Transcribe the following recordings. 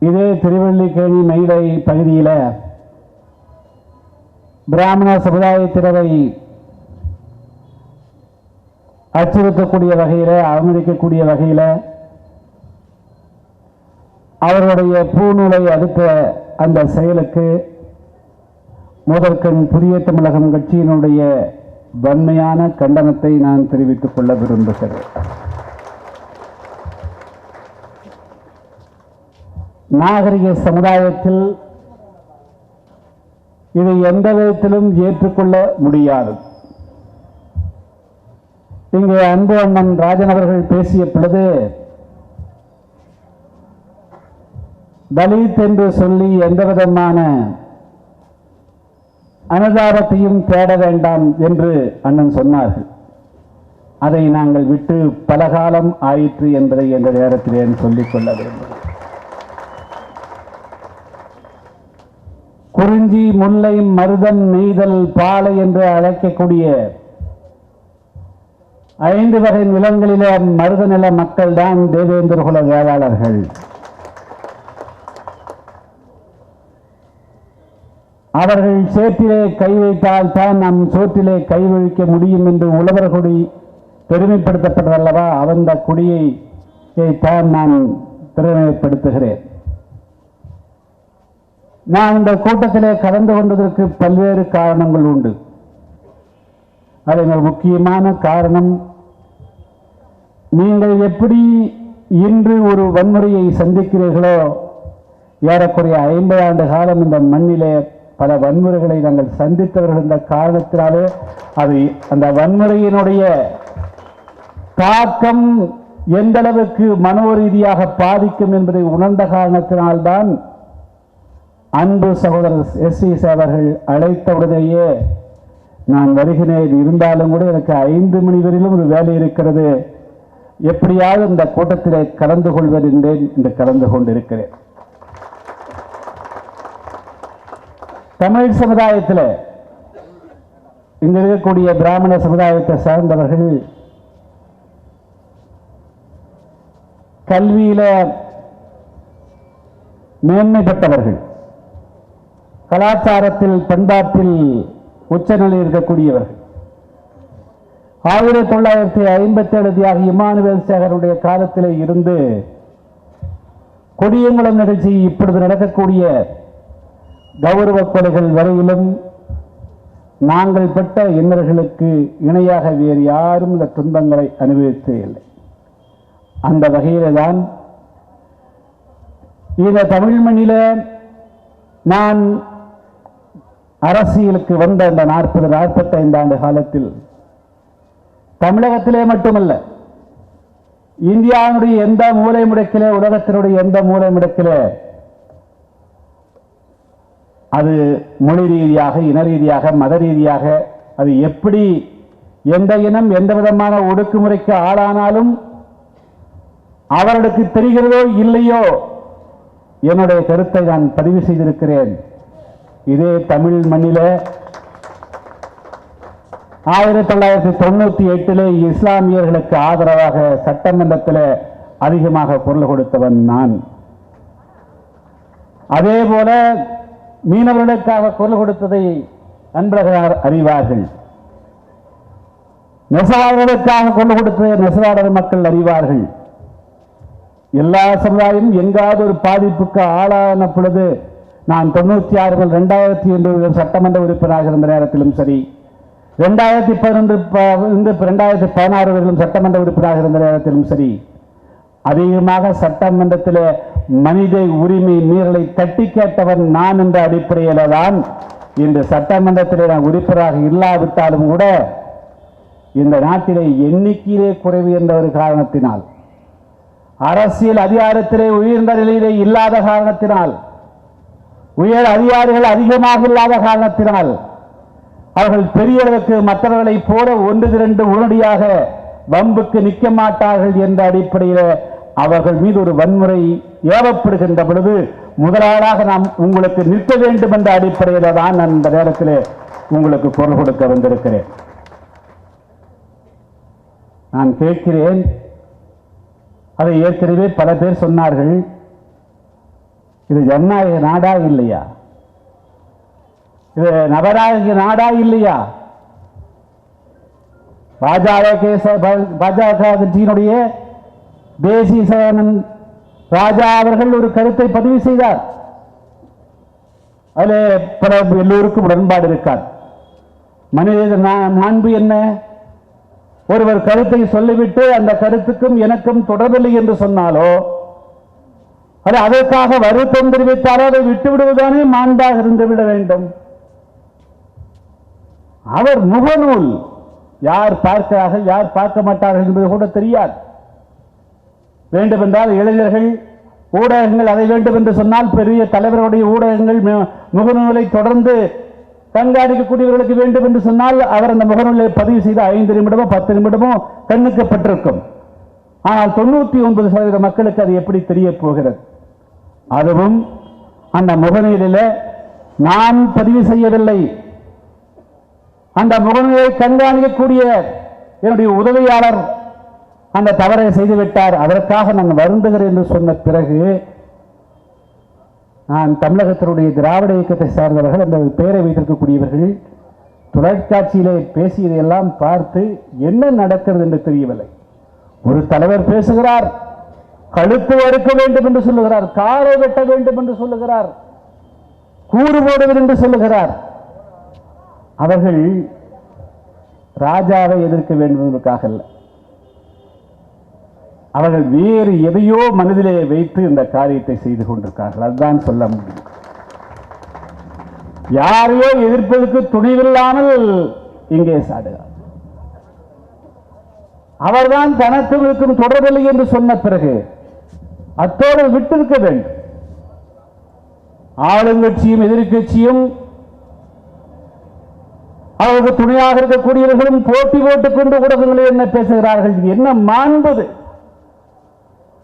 இதே திருவள்ளிக்கேணி மயிலை பகுதியில் பிராமண சமுதாயத்தினரை அச்சுறுத்தக்கூடிய வகையில், அவமதிக்கக்கூடிய வகையில் அவர்களுடைய பூநூலை அடுத்த அந்த செயலுக்கு முதற்கண் புதிய தமிழகம் கட்சியினுடைய வன்மையான கண்டனத்தை நான் தெரிவித்துக் கொள்ள விரும்புகிறேன். நாகரிக சமுதாயத்தில் இதை எந்த விதத்திலும் ஏற்றுக்கொள்ள முடியாது. இங்கே அன்பு அண்ணன் ராஜன் அவர்கள் பேசிய பொழுது தலித் என்று சொல்லி எந்த விதமான அனுதாபத்தையும் தேட வேண்டாம் என்று அண்ணன் சொன்னார்கள். அதை நாங்கள் விட்டு பல காலம் ஆயிற்று என்பதை என்ற நேரத்திலே சொல்லிக் கொள்ள வேண்டும். குறிஞ்சி, முல்லை, மருதன், நெய்தல், பாலை என்று அழைக்கக்கூடிய 5 வகை நிலங்களிலே மருத நில மக்கள் தான் தேவேந்திர குல வேளாளர்கள். அவர்கள் சேற்றிலே கை வைத்தால் தான் நம் சோற்றிலே கை வைக்க முடியும் என்று உழவர் கொடி பெருமைப்படுத்தப்பட்டதல்லவா, அந்த கொடியை தான் நான் பெருமைப்படுத்துகிறேன். நான் இந்த கூட்டத்திலே கலந்து கொண்டதற்கு பல்வேறு காரணங்கள் உண்டு. அதில் முக்கியமான காரணம், நீங்கள் எப்படி இன்று ஒரு வன்முறையை சந்திக்கிறீர்களோ, ஏறக்குறைய 50 ஆண்டு காலம் இந்த மண்ணிலே பல வன்முறைகளை நாங்கள் சந்தித்தவர்கள் இந்த காரணத்தினாலே அது அந்த வன்முறையினுடைய தாக்கம் எந்த அளவுக்கு மனோ ரீதியாக பாதிக்கும் என்பதை உணர்ந்த காரணத்தினால்தான் அன்பு சகோதரர் S.V அவர்கள் அழைத்தவுடனேயே நான் வருகிறேன். இருந்தாலும் கூட எனக்கு 5 மணி வரையிலும் ஒரு வேலை இருக்கிறது, எப்படியாவது இந்த கூட்டத்திலே கலந்து கொள்வது என்று கலந்து கொண்டிருக்கிறேன். தமிழ் சமுதாயத்தில் இங்க இருக்கக்கூடிய பிராமண சமுதாயத்தை சார்ந்தவர்கள் கல்வியில மேன்மை பெற்றவர்கள், கலாச்சாரத்தில் பண்பாட்டில் உச்சநிலை இருக்கக்கூடியவர்கள். 1957 தியாகி இமானுவேல் சேகருடைய காலத்திலே இருந்து கொடியங்குளம் நிகழ்ச்சி இப்பொழுது நடக்கக்கூடிய கௌரவ கொலைகள் வரையிலும் நாங்கள் பெற்ற இன்னர்களுக்கு இணையாக வேறு யாரும் இந்த துன்பங்களை அனுபவித்தே இல்லை. அந்த வகையில தான் இந்த தமிழ் மண்ணில நான் அரசியலுக்கு வந்த இந்த 40-45 ஆண்டு காலத்தில் தமிழகத்திலே மட்டுமல்ல, இந்தியாவுடைய எந்த மூலை முடக்கிலே, உலகத்தினுடைய எந்த மூலை முடக்கிலே, அது மொழி ரீதியாக, இன ரீதியாக, மத ரீதியாக, அது எப்படி எந்த இனம் எந்த விதமான ஒடுக்குமுறைக்கு ஆளானாலும் அவர்களுக்கு தெரிகிறதோ இல்லையோ என்னுடைய கருத்தை நான் பதிவு செய்திருக்கிறேன். இதே தமிழ் மண்ணில 1998 இஸ்லாமியர்களுக்கு ஆதரவாக சட்டமன்றத்தில் அதிகமாக குரல் கொடுத்தவன் நான். அதே போல மீனவர்களுக்காக குரல் கொடுத்ததை நண்பர்கள் அறிவார்கள். நெசவாளர்களுக்காக குரல் கொடுத்ததை நெசவாளர் மக்கள் அறிவார்கள். எல்லா சமுதாயம் எங்காவது ஒரு பாதிப்புக்கு ஆளான பொழுது நான் 96 முதல் 2002 சட்டமன்ற உறுப்பினராக இருந்த நேரத்திலும் சரி, 2011 2016 வரையிலும் சட்டமன்ற உறுப்பினராக இருந்த நேரத்திலும் சரி, அதிகமாக சட்டமன்றத்தில் மனித உரிமை மீறலை தட்டி கேட்டவன் நான் என்ற அடிப்படையில் தான் இன்று சட்டமன்றத்தில் நான் உறுப்பினராக இல்லாவிட்டாலும் கூட இந்த நாட்டிலே எண்ணிக்கையிலே குறைவு என்ற ஒரு காரணத்தினால், அரசியல் அதிகாரத்திலே உயர்ந்த நிலையிலே இல்லாத காரணத்தினால், உயர் அதிகாரிகள் அதிகமாக இல்லாத காரணத்தினால், அவர்கள் பெரியவர்களுக்கு மற்றவர்களைப் போல 1-2 உடனடியாக வம்புக்கு நிற்க மாட்டார்கள் என்ற அடிப்படையில் அவர்கள் மீது ஒரு வன்முறை ஏவப்படுகின்ற பொழுது முதலாளாக நாம் உங்களுக்கு நிற்க வேண்டும் என்ற அடிப்படையில் தான் நான் இந்த நேரத்தில் உங்களுக்கு குரல் கொடுக்க வந்திருக்கிறேன். நான் கேட்கிறேன், அதை ஏற்கனவே பல பேர் சொன்னார்கள். இது ஜனநாயக நாடா இல்லையா? இது நவநாயக நாடா இல்லையா? பாஜக கட்சியினுடைய தேசிய செயலன் ராஜா அவர்கள் ஒரு கருத்தை பதிவு செய்தார். அதில் பல எல்லோருக்கும் உடன்பாடு இருக்கார். மனித மாண்பு என்ன? ஒருவர் கருத்தை சொல்லிவிட்டு அந்த கருத்துக்கும் எனக்கும் தொடர்பில்லை என்று சொன்னாலோ அது அதற்காக வருத்தம் தெரிவித்தாலோ அதை விட்டுவிடுவதானே மாண்பாக இருந்துவிட வேண்டும். அவர் முகநூல், யார் பார்க்கிறார்கள் யார் பார்க்க மாட்டார்கள் என்பது கூட தெரியாது. வேண்டுமென்றால் இளைஞர்கள் ஊடகங்கள் அதை வேண்டும் என்று சொன்னால் பெரிய தலைவர்களுடைய ஊடகங்கள் முகநூலை தொடர்ந்து கண்காணிக்கக்கூடியவர்களுக்கு வேண்டும் என்று சொன்னால் அவர் அந்த முகநூலை பதிவு செய்த 5 நிமிடமோ 10 நிமிடமோ கண்ணுக்கப்பட்டிருக்கும். ஆனால் 99% மக்களுக்கு அது எப்படி தெரிய போகிறது? அதுவும் அந்த முகநூலில் நான் பதிவு செய்யவில்லை, அந்த முகநூலை கண்காணிக்கக்கூடிய என்னுடைய உதவியாளர் அந்த தவறை செய்துவிட்டார், அதற்காக நான் வருந்துகிறேன் என்று சொன்ன பிறகு நான் தமிழகத்தினுடைய திராவிட இயக்கத்தை சார்ந்தவர்கள் அந்த பெயரை வைத்திருக்கக்கூடியவர்கள் தொலைக்காட்சியிலே பேசியதையெல்லாம் பார்த்து என்ன நடக்கிறது என்று தெரியவில்லை. ஒரு தலைவர் பேசுகிறார், கழுத்து அறுக்க வேண்டும் என்று சொல்லுகிறார், காலை வெட்ட வேண்டும் என்று சொல்லுகிறார், கூறு போடுவது என்று சொல்லுகிறார். அவர்கள் ராஜாவை எதிர்க்க வேண்டும் என்பதற்காக அல்ல, அவர்கள் வேறு எதையோ மனதிலே வைத்து இந்த காரியத்தை செய்து கொண்டிருக்கிறார்கள். அதுதான் சொல்ல முடியும். யாரையோ எதிர்ப்பதற்கு துணிவில்லாமல் இங்கே சாடுகிறார். அவர்தான் தனக்கும் இருக்கும் தொடர்பில்லை என்று சொன்ன பிறகு அத்தோடு விட்டிருக்க வேண்டும். ஆளுங்கட்சியும் எதிர்கட்சியும் அவருக்கு துணையாக இருக்கக்கூடியவர்களும் போட்டி போட்டுக் கொண்டு ஊடகங்களில் என்ன பேசுகிறார்கள்? என்ன மாண்பது?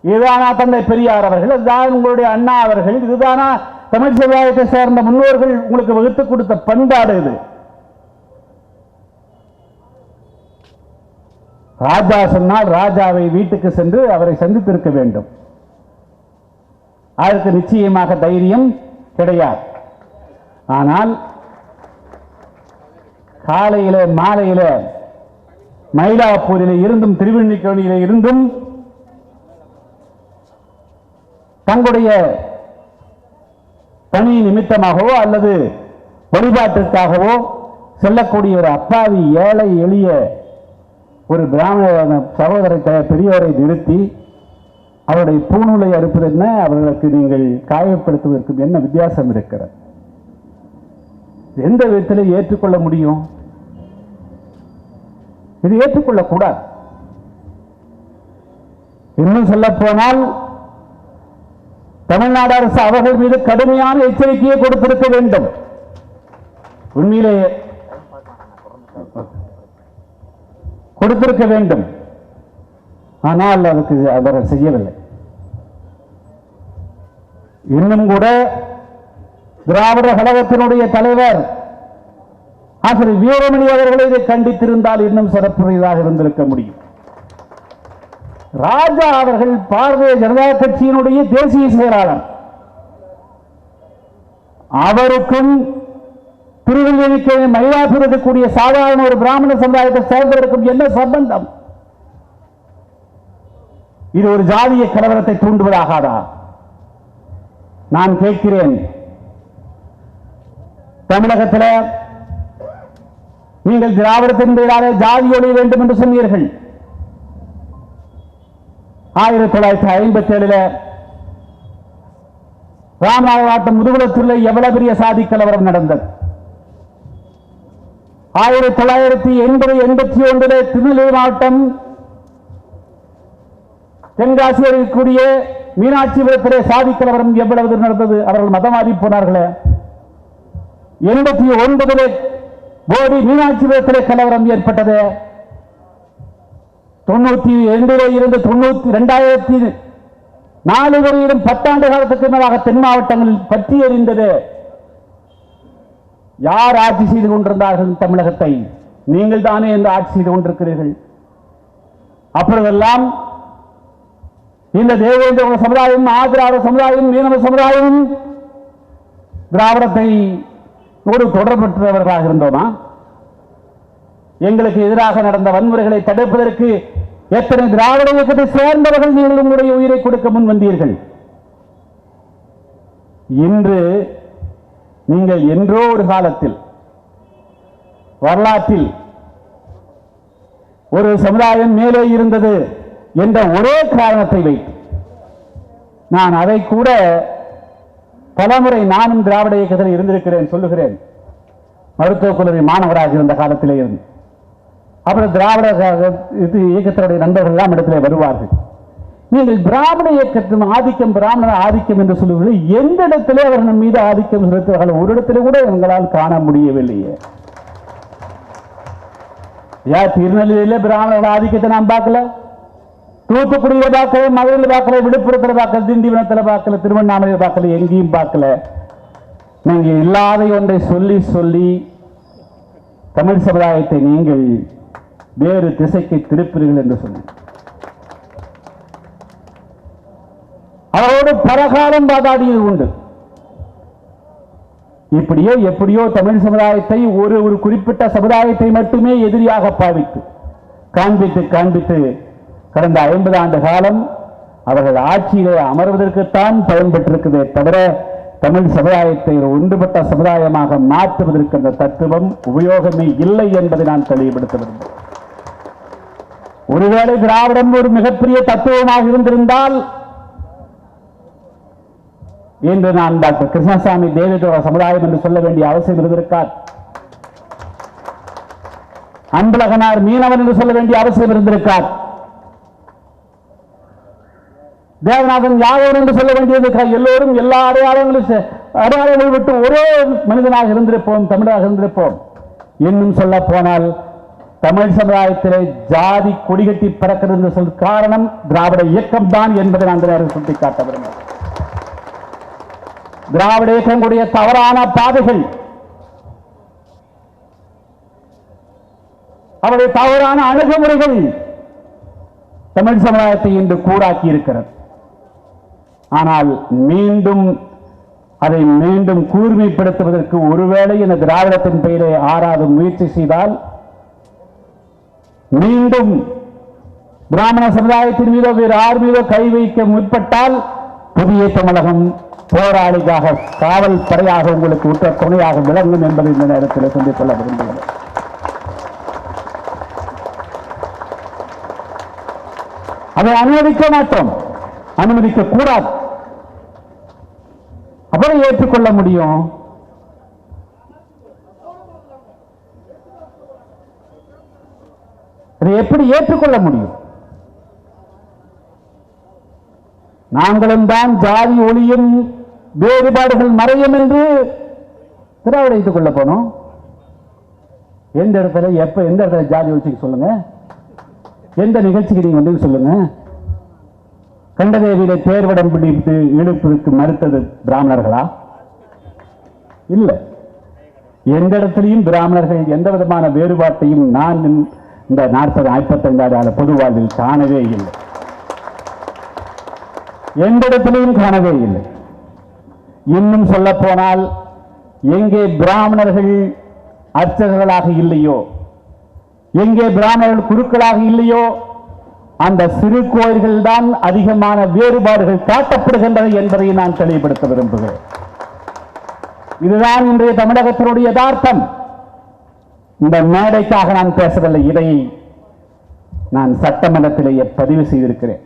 இதுதானா தந்தை பெரியார் அவர்கள்? இதுதான் உங்களுடைய அண்ணா அவர்கள்? இதுதானா தமிழ் சமுதாயத்தை சேர்ந்த முன்னோர்கள் உங்களுக்கு வகுத்துக் கொடுத்த பண்பாடு? இது ராஜா சொன்னால் ராஜாவை வீட்டுக்கு சென்று அவரை சந்தித்திருக்க வேண்டும். அதற்கு நிச்சயமாக தைரியம் கிடையாது. ஆனால் காலையில மாலையில மயிலாப்பூரிலே இருந்தும் திருவெண்ணிக்கோணியிலே இருந்தும் தங்களுடைய பணி நிமித்தமாகவோ அல்லது வழிபாட்டிற்காகவோ செல்லக்கூடிய ஒரு அப்பாவி ஏழை எளிய ஒரு பிராமண சகோதரத்தை பெரியவரை நிறுத்தி அவருடைய பூநூலை அறுப்பது என்ன, அவர்களுக்கு நீங்கள் காயப்படுத்துவதற்கு என்ன வித்தியாசம் இருக்கிறது? எந்த விதத்தில் ஏற்றுக்கொள்ள முடியும்? இது ஏற்றுக்கொள்ளக்கூடாது. இன்னும் சொல்ல போனால் தமிழ்நாடு அரசு அவர்கள் மீது கடுமையான எச்சரிக்கையை கொடுத்திருக்க வேண்டும். உண்மையிலேயே கொடுத்திருக்க வேண்டும். ஆனால் அதுக்கு அவர்கள் செய்யவில்லை. இன்னும் கூட திராவிட கழகத்தினுடைய தலைவர் ஆசிரியர் வீரமணி அவர்களை இதை கண்டித்திருந்தால் இன்னும் சிறப்புடையதாக இருந்திருக்க முடியும். ராஜா அவர்கள் பாரதிய ஜனதா கட்சியினுடைய தேசிய செயலாளர், அவருக்கும் திருவள்ளுவருக்கு மயிலாப்பூர் இருக்கக்கூடிய சாதாரண ஒரு பிராமண சமுதாயத்தை சேர்ந்தவருக்கும் என்ன சம்பந்தம்? இது ஒரு ஜாதிய கலவரத்தை தூண்டுவதாகாதா? நான் கேட்கிறேன். தமிழகத்தில் நீங்கள் திராவிடத்தின் பெயராலே ஜாதி ஒழிய வேண்டும் என்று சொன்னீர்கள். 1957 ராமநாதபுரம் மாவட்டம் முதுகுளத்தூரில் எவ்வளவு பெரிய சாதி கலவரம் நடந்தது. 1980-81 திருநெல்வேலி மாவட்டம் தென்காசியில் இருக்கக்கூடிய மீனாட்சிபுரத்திலே சாதி கலவரம் எவ்வளவு நடந்தது? அவர்கள் மதம் மாறி போனார்களே. 89 போடி மீனாட்சிபுரத்திலே கலவரம் ஏற்பட்டது. 92 இருந்து 2004 வரையிலும் 10 ஆண்டு காலத்துக்கு மேலாக தென் மாவட்டங்களில் பற்றி எறிந்தது. யார் ஆட்சி செய்து கொண்டிருந்தார்கள் தமிழகத்தை? நீங்கள் தானே என்று ஆட்சி செய்து கொண்டிருக்கிறீர்கள். அப்பொழுதெல்லாம் இந்த தேவேந்திர சமுதாயம், ஆதிராவிட சமுதாயம், மீனவ சமுதாயம் திராவிடத்தை தொடர்பற்றவர்களாக இருந்தோமா? எங்களுக்கு எதிராக நடந்த வன்முறைகளை தடுப்பதற்கு எத்தனை திராவிட இயக்கத்தை சேர்ந்தவர்கள் நீங்கள் உங்களுடைய உயிரை கொடுக்க முன் வந்தீர்கள்? இன்று நீங்கள் என்றோ ஒரு காலத்தில் வரலாற்றில் ஒரு சமுதாயம் மேலே இருந்தது என்ற ஒரே காரணத்தை வைத்து நான் அதை கூட பலமுறை நானும் திராவிட இயக்கத்தில் இருந்திருக்கிறேன் சொல்லுகிறேன். மருத்துவக் கல்லூரி மாணவராக இருந்த காலத்திலே இருந்து அப்புறம் திராவிட இயக்கத்தினுடைய நண்பர்கள் எல்லாம் இடத்திலே வருவார்கள். நீங்கள் திராவிட இயக்கத்தின் ஆதிக்கம், பிராமண ஆதிக்கம் என்று சொல்லுவீர்கள். எந்த இடத்திலே அவர்கள் மீது ஆதிக்கம் செலுத்துவார்கள்? ஒரு இடத்திலே கூட எங்களால் காண முடியவில்லையே. திருநெல்வேலியில பிராமணர்கள் ஆதிக்கத்தை நாம் பார்க்கல, தூத்துக்குடியில பார்க்கல, மதுரையில் பார்க்கல, விழுப்புரத்தில் பார்க்கல, திண்டிவனத்தில் பார்க்கல, திருவண்ணாமலையில் பார்க்கல, எங்கேயும் பார்க்கல. நீங்க இல்லாத ஒன்றை சொல்லி சொல்லி தமிழ் சமுதாயத்தை நீங்கள் வேறு திசைக்கு திருப்பீர்கள் என்று சொன்னேன். அவரோடு பலகாலம் வாதாடியது உண்டு. இப்படியோ எப்படியோ தமிழ் சமுதாயத்தை ஒரு குறிப்பிட்ட சமுதாயத்தை மட்டுமே எதிரியாக பாவித்து காண்பித்து கடந்த 50 ஆண்டு காலம் அவர்கள் ஆட்சியிலே அமர்வதற்குத்தான் பயன்பெற்றிருக்கிறதே தவிர தமிழ் சமுதாயத்தை ஒன்றுபட்ட சமுதாயமாக மாற்றுவதற்கு அந்த தத்துவம் உபயோகமே இல்லை என்பதை நான் தெளிவுபடுத்த விரும்புகிறேன். ஒருவேளை திராவிடம் ஒரு மிகப்பெரிய தத்துவமாக இருந்திருந்தால் இன்று நான் டாக்டர் கிருஷ்ணசாமி தேவேந்திர சமுதாயம் என்று சொல்ல வேண்டிய அவசியம் இருந்திருக்கார். அன்பழகனார் மீனவன் என்று சொல்ல வேண்டிய அவசியம் இருந்திருக்கார். தேவநாதன் யாதவன் என்று சொல்ல வேண்டியது எல்லோரும் எல்லா அடையாளங்களும் விட்டு ஒரே மனிதனாக இருந்திருப்போம், தமிழாக இருந்திருப்போம். இன்னும் சொல்ல போனால் தமிழ் சமுதாயத்திலே ஜாதி கொடிகட்டி பறக்கிறது என்று சொல்ல காரணம் திராவிட இயக்கம் தான் என்பதை நான் நேரம் சுட்டிக்காட்ட விரும்புகிறேன். திராவிட இயக்கங்களுடைய தவறான பாதைகள், அவருடைய தவறான அணுகுமுறைகள் தமிழ் சமுதாயத்தை இன்று கூறாக்கி இருக்கிறது. ஆனால் அதை மீண்டும் கூர்மைப்படுத்துவதற்கு ஒருவேளை இந்த திராவிடத்தின் பெயரை ஆறாவது முயற்சி செய்தால் மீண்டும் பிராமண சமுதாயத்தின் மீதோ வேறு யார் மீதோ கை வைக்க முற்பட்டால் புதிய தமிழகம் போராளிக்காக காவல் படையாக உங்களுக்கு உற்ற துணையாக விளங்கும் என்பதை இந்த நேரத்தில் சொல்லிக் கொள்ள விரும்புகிறேன். அதை அனுமதிக்க மாட்டோம், அனுமதிக்க கூடாது. அப்புறம் ஏற்றுக்கொள்ள முடியும். அதை எப்படி ஏற்றுக்கொள்ள முடியும்? நாங்களும் தான் ஜாதி ஒளியும் வேறுபாடுகள் மறையும் என்று திராவிட வைத்துக் கொள்ள போனோம். எந்த இடத்துல எப்ப எந்த இடத்துல ஜாதி ஒழிச்சுக்கு சொல்லுங்க, எந்த நிகழ்ச்சிக்கு நீங்க வந்து சொல்லுங்க. கண்டதேவியில தேர்வடம் பிடித்து இழுப்பதற்கு மறுத்தது பிராமணர்களா? இல்ல. எந்த இடத்திலையும் பிராமணர்கள் எந்த விதமான வேறுபாட்டையும் நான் இந்த 40-45 பொது வாழ்வில் காணவே இல்லை, எந்த இடத்திலையும் காணவே இல்லை. இன்னும் சொல்ல போனால் எங்கே பிராமணர்கள் அர்ச்சகர்களாக இல்லையோ, எங்கே பிராமணர்கள் குருக்களாக இல்லையோ, அந்த சிறு கோயில்கள் தான் அதிகமான வேறுபாடுகள் காட்டப்படுகின்றன என்பதை நான் தெளிவுபடுத்த விரும்புகிறேன். இதுதான் இன்றைய தமிழகத்தினுடைய யதார்த்தம். இந்த மேடைக்காக நான் பேசவில்லை, இதை நான் சட்டமன்றத்திலேயே பதிவு செய்திருக்கிறேன்.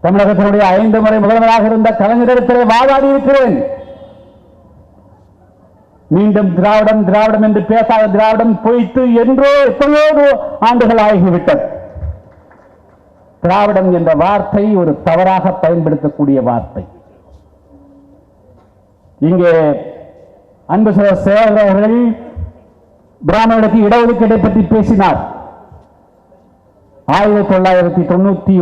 தமிழகத்தினுடைய 5 முறை முதல்வராக இருந்த கலைஞரிடத்திலே வாதாடி இருக்கிறேன். மீண்டும் திராவிடம் திராவிடம் என்று பேசாத திராவிடம் பொய்த்து என்றோ எத்தனையோ ஆண்டுகள் ஆகிவிட்டது. திராவிடம் என்ற வார்த்தை ஒரு தவறாக பயன்படுத்தக்கூடிய வார்த்தை. இங்கே அன்பு சேகர் அவர்கள் பிராமணர்களுக்கு இடஒதுக்கீட்டை பற்றி பேசினார். 1999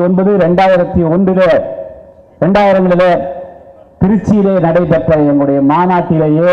2001 திருச்சியிலே நடைபெற்ற எங்களுடைய மாநாட்டிலேயே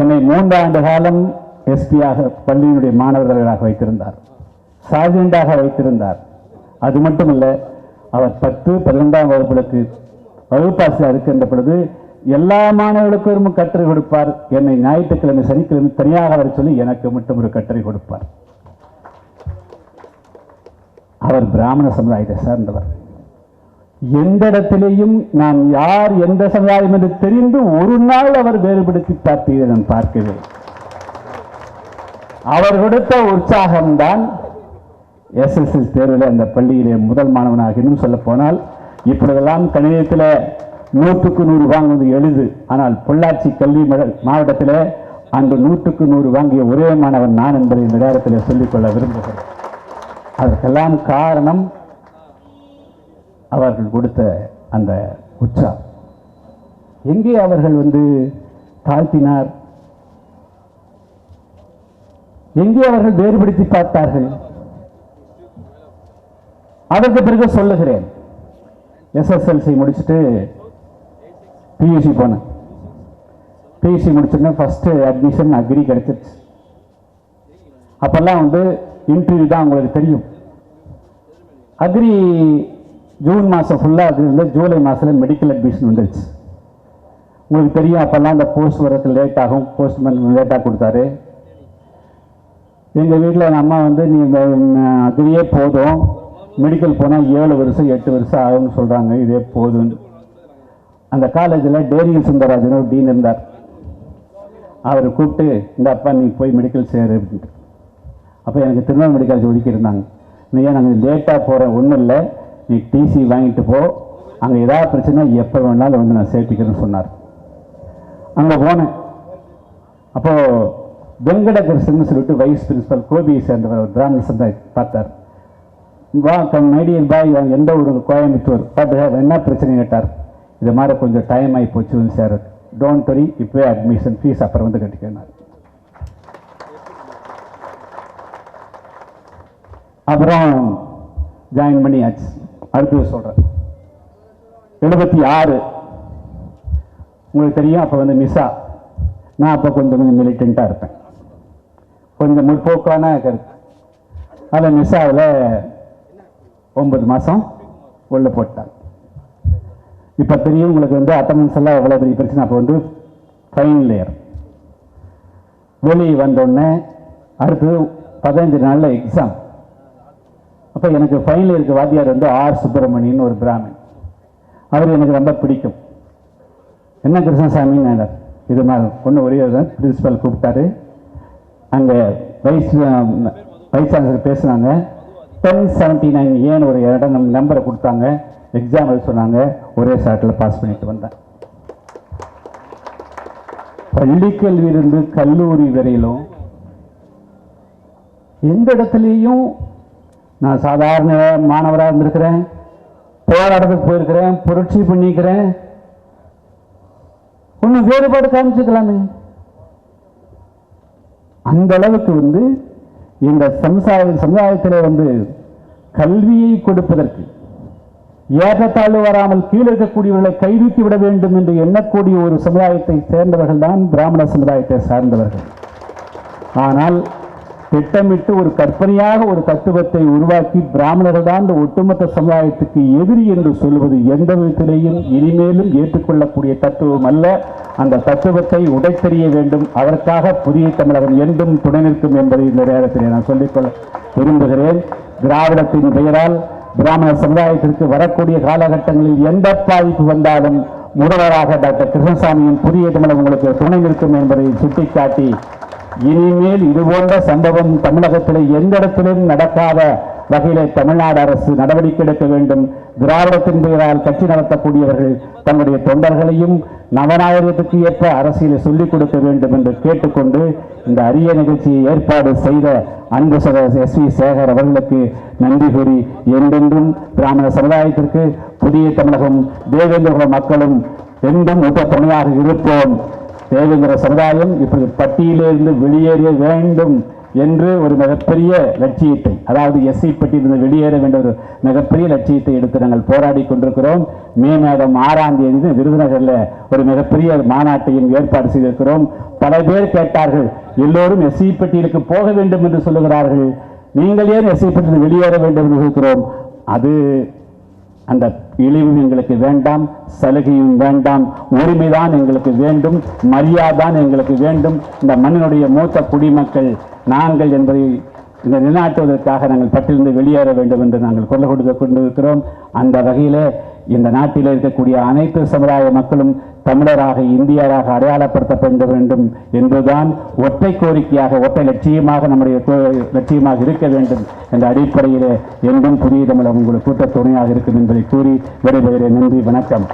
என்னை 3 ஆண்டு காலம் எஸ்பியாக பள்ளியினுடைய மாணவர்களாக வைத்திருந்தார், சார்ஜெண்டாக வைத்திருந்தார். அது மட்டுமல்ல, அவர் 10, 12ஆம் வகுப்புகளுக்கு வகுப்பாசிரியர் இருக்கின்ற பொழுது எல்லா மாணவர்களுக்கும் கட்டுரை கொடுப்பார். என்னை ஞாயிற்றுக்கிழமை சனிக்கிழமை தனியாக வர சொல்லி எனக்கு மட்டும் ஒரு கட்டுரை கொடுப்பார். அவர் பிராமண சமுதாயத்தை சார்ந்தவர். எந்த இடத்திலேயும் நான் யார் எந்த சமுதாயம் என்று தெரிந்து ஒரு நாள் அவர் வேறுபடுத்தி பார்த்ததை நான் பார்க்கவே. அவர் கொடுத்த உற்சாகம்தான் SSL தேர்வில் அந்த பள்ளியிலே முதல் மாணவனாக. இன்னும் சொல்ல போனால் இப்பொழுதெல்லாம் கணிதத்தில் 100க்கு 100 வாங்குவது எளிது. ஆனால் பொள்ளாச்சி கல்வி மாவட்டத்தில் அந்த 100க்கு 100 வாங்கிய ஒரே மாணவன் நான் என்பதை இந்த நேரத்தில் சொல்லிக்கொள்ள விரும்புகிறேன். அதற்கெல்லாம் காரணம் அவர்கள் கொடுத்த அந்த உற்சாகம். எங்கே அவர்கள் தாழ்த்தினார்? எங்கே அவர்கள் வேறுபடுத்தி பார்த்தார்கள்? அதற்கு பிறகு சொல்லுகிறேன். SSLC முடிச்சுட்டு PUC போனேன். PUC முடிச்சுட்டு ஃபர்ஸ்ட் அட்மிஷன் அக்ரி கிடைச்சிருச்சு. அப்பெல்லாம் இன்டர்வியூ தான் உங்களுக்கு தெரியும். அக்ரி ஜூன் மாதம் ஃபுல்லாக அக்ரி இருந்தால் ஜூலை மாதத்தில் மெடிக்கல் அட்மிஷன் வந்துருச்சு. உங்களுக்கு தெரியும், அப்போல்லாம் அந்த போஸ்ட் வரதுக்கு லேட் ஆகும். போஸ்ட்மேன் லேட்டாக கொடுத்தாரு. எங்கள் வீட்டில் எங்கள் அம்மா நீ அக்ரியே போதும், மெடிக்கல் போனால் 7 வருஷம் 8 வருஷம் ஆகும்னு சொல்கிறாங்க, இதே போதும்னு. அந்த காலேஜில் டேரியல் சுந்தரராஜன் ஒரு டீன் இருந்தார். அவர் கூப்பிட்டு, இந்த அப்பா நீ போய் மெடிக்கல் சேரு அப்படின்ட்டு. அப்போ எனக்கு திருநெல்வேலி மெடிக்கல் ஒதுக்கியிருந்தாங்க. நீ ஏன் நாங்கள் லேட்டாக போகிறேன், ஒன்றும் இல்லை, நீ டிசி வாங்கிட்டு போ, அங்கே ஏதாவது பிரச்சனை எப்போ வேணாலும் நான் சேர்த்துக்கிறேன்னு சொன்னார். அங்கே போனேன். அப்போது வெங்கடகிருஷ்ணன் சொல்லிட்டு வைஸ் பிரின்சிபல் கோபியை சேர்ந்தவர், ஒரு பிராமண சந்தாய் பார்த்தார். வா மைடியர் பாய், எந்த ஊருக்கு? கோயம்புத்தூர். பார்த்து என்ன பிரச்சனை கேட்டார். இது மாதிரி கொஞ்சம் டைம் ஆகி போச்சு சார். டோன்ட் வரி, இப்போவே அட்மிஷன் ஃபீஸ் அப்புறம் கட்டிக்கினார். அப்புறம் ஜாயின் பண்ணியாச்சு. அடுத்தது சொல்கிறேன். 76 உங்களுக்கு தெரியும். அப்போ மிஸ்ஸா, நான் அப்போ கொஞ்சம் மிலிட்டண்ட்டாக இருப்பேன், கொஞ்சம் முற்போக்கான கருத்து. அதில் மிஸ்ஸாவில் 9 மாதம் உள்ள போட்டாங்க. இப்போ தெரியும் உங்களுக்கு அட்டண்டன்ஸ் எல்லாம் எவ்வளோ பெரிய பிரச்சனை. அப்போ ஃபைனல் இயர் வெளியே வந்தோடனே அடுத்தது 15 நாளில் எக்ஸாம். அப்போ எனக்கு ஃபைனல் இயருக்கு வாத்தியார் R. சுப்பிரமணியன், ஒரு பிராமணன். அவர் எனக்கு ரொம்ப பிடிக்கும். என்ன கிருஷ்ணசாமின்னு இது மாதிரி ஒன்று ஒரே தான். பிரின்சிபல் கூப்பிட்டாரு. அங்கே வைஸ் சான்சலர் பேசுனாங்க. 1079 ஏன்னு ஒரு இடம் நம்பரை கொடுத்தாங்க. எக்ஸாம் எழுத சொன்னாங்க. ஒரே ஷாட்டில் பாஸ் பண்ணிட்டு வந்தேன். பள்ளிக்கல்வியிலிருந்து கல்லூரி வரையிலும் எந்த இடத்துலையும் நான் சாதாரண மாணவராக இருந்திருக்கிறேன், போராட்டத்துக்கு போயிருக்கிறேன், புரட்சி பண்ணிக்கிறேன். ஒன்றும் வேறுபாடு காமிச்சுக்கலாமே. அந்த அளவுக்கு இந்த சமுதாயத்தில் கல்வியை கொடுப்பதற்கு ஏற்றத்தாழ்வு வராமல் கீழே இருக்கக்கூடியவர்களை கைதூக்கி விட வேண்டும் என்று எண்ணக்கூடிய ஒரு சமுதாயத்தை சேர்ந்தவர்கள் தான் பிராமண சமுதாயத்தை சார்ந்தவர்கள். ஆனால் திட்டமிட்டு ஒரு கற்பனையாக ஒரு தத்துவத்தை உருவாக்கி பிராமணர்கள் தான் இந்த ஒட்டுமொத்த சமுதாயத்துக்கு எதிரி என்று சொல்வது எந்த விதத்திலேயும் இனிமேலும் ஏற்றுக்கொள்ளக்கூடிய தத்துவம் அல்ல. அந்த தத்துவத்தை உடைத்தெறிய வேண்டும். அதற்காக புதிய தமிழகம் என்றும் துணை நிற்கும் என்பதை இந்த நேரத்தில் நான் சொல்லிக்கொள்ள விரும்புகிறேன். திராவிடத்தின் பெயரால் பிராமண சமுதாயத்திற்கு வரக்கூடிய காலகட்டங்களில் எந்த பாதிப்பு வந்தாலும் முதல்வராக டாக்டர் கிருஷ்ணசாமியின் புதிய தமிழகம் உங்களுக்கு துணை நிற்கும் என்பதை சுட்டிக்காட்டி, இனிமேல் இதுபோன்ற சம்பவம் தமிழகத்தில் எந்த இடத்திலும் நடக்காத வகையிலே தமிழ்நாடு அரசு நடவடிக்கை எடுக்க வேண்டும். திராவிடத்தின் பெயரால் கட்சி நடத்தக்கூடியவர்கள் தங்களுடைய தொண்டர்களையும் நவநாயகத்துக்கு ஏற்ப அரசியலை சொல்லிக் கொடுக்க வேண்டும் என்று கேட்டுக்கொண்டு இந்த அரிய நிகழ்ச்சியை ஏற்பாடு செய்த அன்பு சகோதரர் S.V. சேகர் அவர்களுக்கு நன்றி கூறி, என்றென்றும் பிராமண சமுதாயத்திற்கு புதிய தமிழகம் தேவேந்திர மக்களும் என்றும் ஒத்த துணையாக இருப்போம். தேவேந்திர சமுதாயம் இப்படி பட்டியலிருந்து வெளியேற வேண்டும் என்று ஒரு மிகப்பெரிய லட்சியத்தை, அதாவது எஸ்சி பட்டியலிருந்து வெளியேற வேண்டிய ஒரு மிகப்பெரிய லட்சியத்தை எடுத்து நாங்கள் போராடி கொண்டிருக்கிறோம். மே மாதம் 6ஆம் தேதி விருதுநகரில் ஒரு மிகப்பெரிய மாநாட்டையும் ஏற்பாடு செய்திருக்கிறோம். பல பேர் கேட்டார்கள், எல்லோரும் எஸ்சி பட்டியலுக்கு போக வேண்டும் என்று சொல்லுகிறார்கள், நீங்கள் ஏன் எஸ்சி பட்டியலில் வெளியேற வேண்டும் என்று இருக்கிறோம். அது அந்த இழிவும் எங்களுக்கு வேண்டாம், சலுகையும் வேண்டாம், உரிமைதான் எங்களுக்கு வேண்டும், மரியாதான் எங்களுக்கு வேண்டும். இந்த மண்ணினுடைய மூத்த குடிமக்கள் நாங்கள் என்பதை இந்த நிலைநாட்டுவதற்காக நாங்கள் பட்டியலிருந்து வெளியேற வேண்டும் என்று நாங்கள் குரல் கொடுத்து கொண்டிருக்கிறோம். அந்த வகையில் இந்த நாட்டில் இருக்கக்கூடிய அனைத்து சமுதாய மக்களும் தமிழராக, இந்தியராக அடையாளப்படுத்தப்பட வேண்டும் என்பதுதான் ஒற்றை கோரிக்கையாக, ஒற்றை லட்சியமாக நம்முடைய லட்சியமாக இருக்க வேண்டும் என்ற அடிப்படையில் என்றும் புதிய தமிழகம் உங்களுக்கு கூட்ட துணையாக இருக்கும் என்பதை கூறி விடைபெறுகிறேன். நன்றி, வணக்கம்.